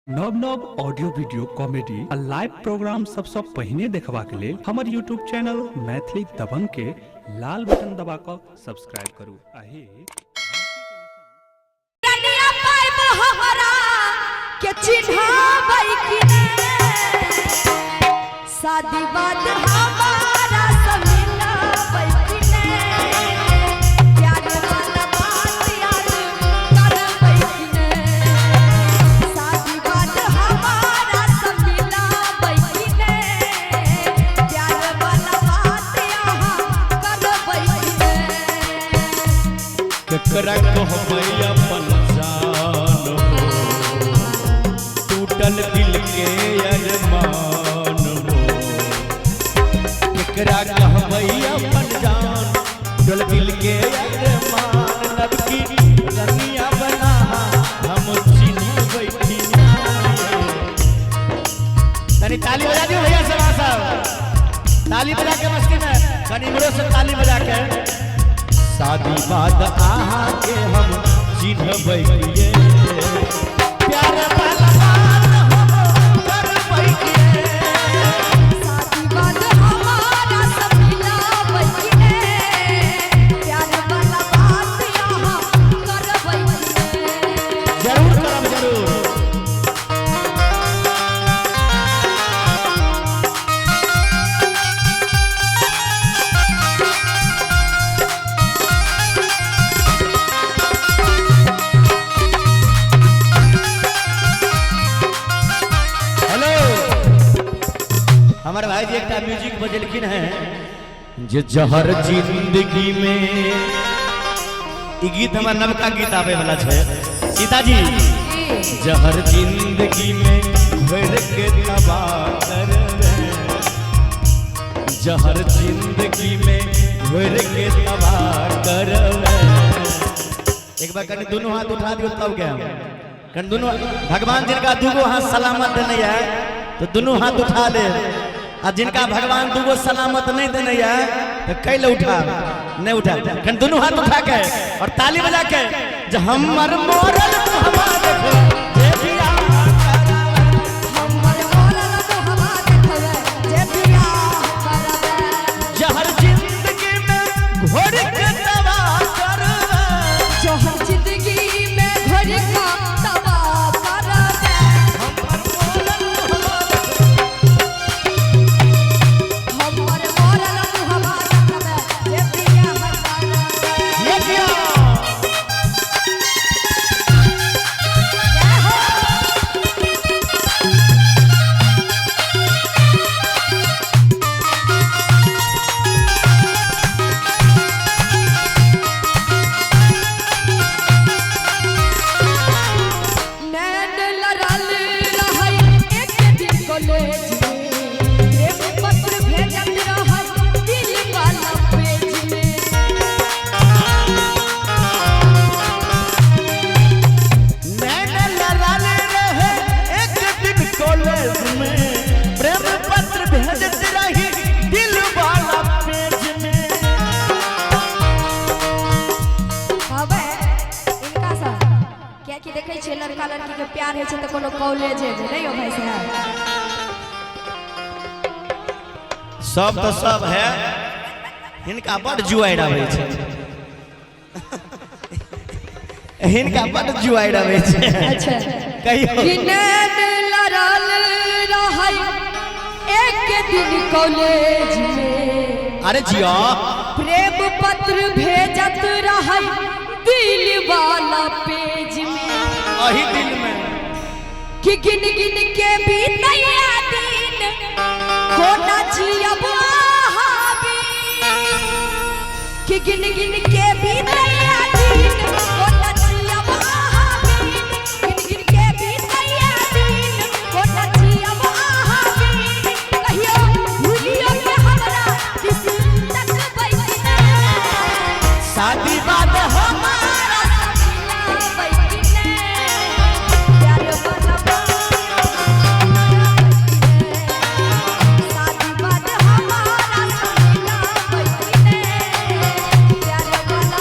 नव नव audio video comedy आ लाइव प्रोग्राम सबसे पहले देखबा के लिए हमारे यूट्यूब चैनल मैथिली दबंग के लाल बटन दबा कर सब्सक्राइब करू। शादी बाद हमारा समीना बैठने प्यार वाला बात याद कर बैठने शादी बाद हमारा समीना बैठने प्यार वाला बात यहाँ कर बैठने केकरा कहबै अपन जान टूटल दिल के अरमान केकरा कहबै अपन जान टूटल दिल के अरमान लब की रनिया बना हम चिन्हबै तनी ताली बजा दियो भैया सब ताली बजा के मस्ती में कनी हमरो से ताली बजा के शादी बाद आहा के हम चिन्हबै प्यार वाला बात हम करबै शादी बाद हमारा समीना बैठने प्यार वाला बात यहाँ कर बैठने जरूर करब जरूर हमारे भाई जी एक म्यूजिक बजलखिन है जे जहर जिंदगी में ई गीत हमार नवका गीत आवे वाला है सीताजी जहर जिंदगी में भर के तबाह करवे जहर जिंदगी में भर के तबाह करवे एक बार कहीं दोनों हाथ उठा दियो तब क्या कहीं दोनों भगवान जिनका दूगो हाथ सलामत नहीं है तो दोनों हाथ उठा दे और जिनका भगवान दूगो सलामत नहीं देने है तो कैले उठा नहीं उठा कहीं दोनों हाथ उठा के और ताली बजा के जो हमर मोरल हमारे जे बिया हमर मोरल तो हवा देखवे जे बिया करवे जहर जिंदगी में घोर के तबाह करवे जहर जिंदगी में घोर का तबाह करवे हमर मोरल तो हवा देखवे जे बिया करवे ये किया नैन लड़ल रहै एक दिन कॉलेज में प्रेम पत्र भेजत रहै दिल वाला पेज में नैन लड़ल रहे एक दिन कॉलेज में प्रेम पत्र भेजत रही दिल वाला पेज में हवे इनका सा क्या कि देखै छै लड़का लड़की के प्यार है छै त कोनो कॉलेज है नहीं हो भाई साहब सब तो सब है इनका बड़ जुआई रहे छे इनका बड़ जुआई रहे छे अच्छा कहियो कि नैन लड़ल रहै एक दिन कॉलेज में अरे जिया प्रेम पत्र भेजत रहै दिल वाला पेज में अही दिल में कि गिन गिन के बीतैया दिन कोना जियब हाबी कि गिन गिन के बीतैया दिन कोना जियब हाबी गिन गिन के बीतैया दिन कोना जियब हाबी कहियो भूलियो के हमरा किस तक बैठना शादी बाद हमारा समीना बैठने प्यार वाला शादी बाद हमारा समीना बैठने प्यार वाला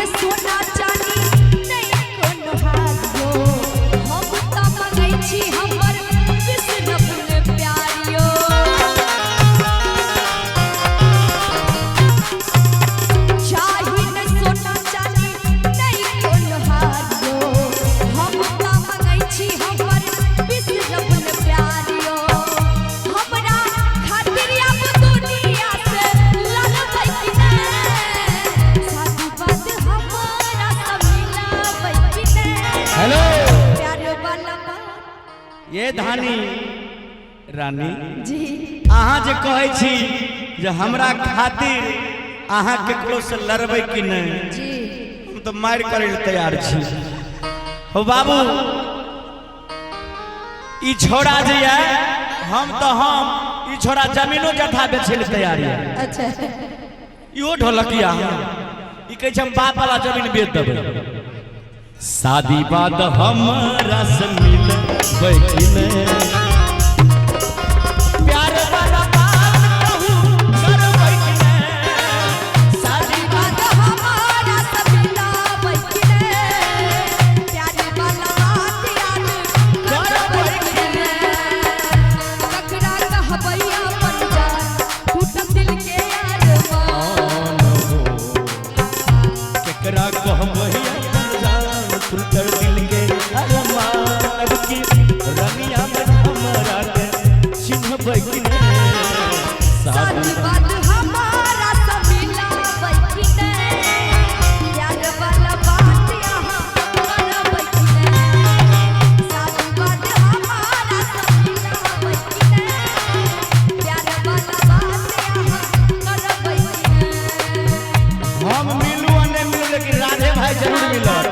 न सोना चानी नहीं कोनो हारियो हम त मंगै छी हमर विष्णु प्यारियो चाही न सोना चानी नहीं कोनो हारियो हम त मंगै छी हमर विष्णु प्यारियो हमरा खातिर अब दुनिया से लड़बै कि नहीं साथी बात हमारा सब मिलाबै कि नहीं हेलो प्यार वाला बात ये धानी रानी जी अहाँ जे कहै छी जे हमरा खातिर अहाँ केकरो से लड़बै कि नहीं जी हम तो मार करे ले तैयार छी हो बाबू ई छोड़ा जे है हम ई छोड़ा जमीनो जथा बेचे ले तैयार है अच्छा इहो ढोलकिया ई कहै छै हम बाप वाला जमीन बेच देबै शादी बाद हमरा से मिलबै कि नहीं प्यार वाला बात कहूं करबै कि नहीं शादी बात हमारा सब मिलाबै कि नहीं प्यार वाला बात याद करबै कि नहीं ककरा कहबै अपन जान टूटल दिल के अरमान केकरा कहबै टूटल दिल के अरमान अब की रमिया में हमरा के चिन्हबै कि नहीं साथी बात हमारा सब मिलाबै कि नहीं प्यार वाला बात यहाँ करबै कि नहीं साथी बात हमारा सब मिलाबै कि नहीं प्यार वाला बात यहाँ करबै कि नहीं हम मिलू आ नहीं मिलू लेकिन राधे भाई जरूर मिलत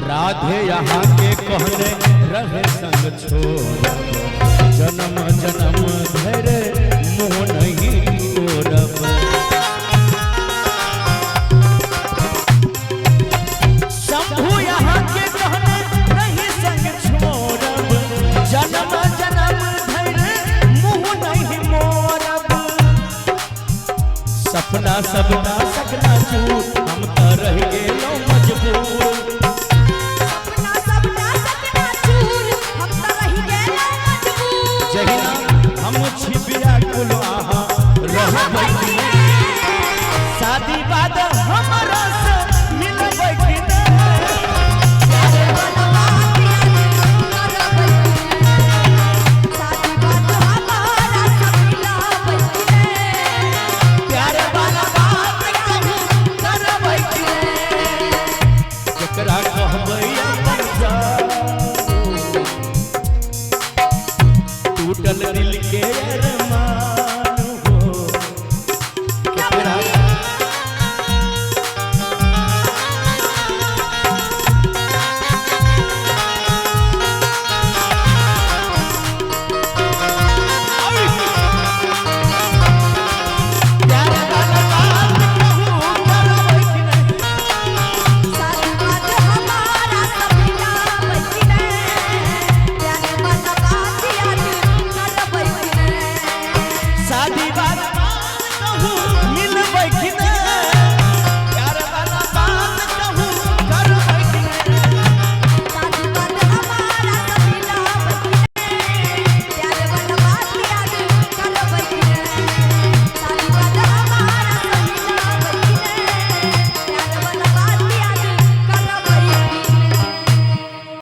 राधे यहाँ के कहने रहे संग छोड़ जन्म जन्म धैर्य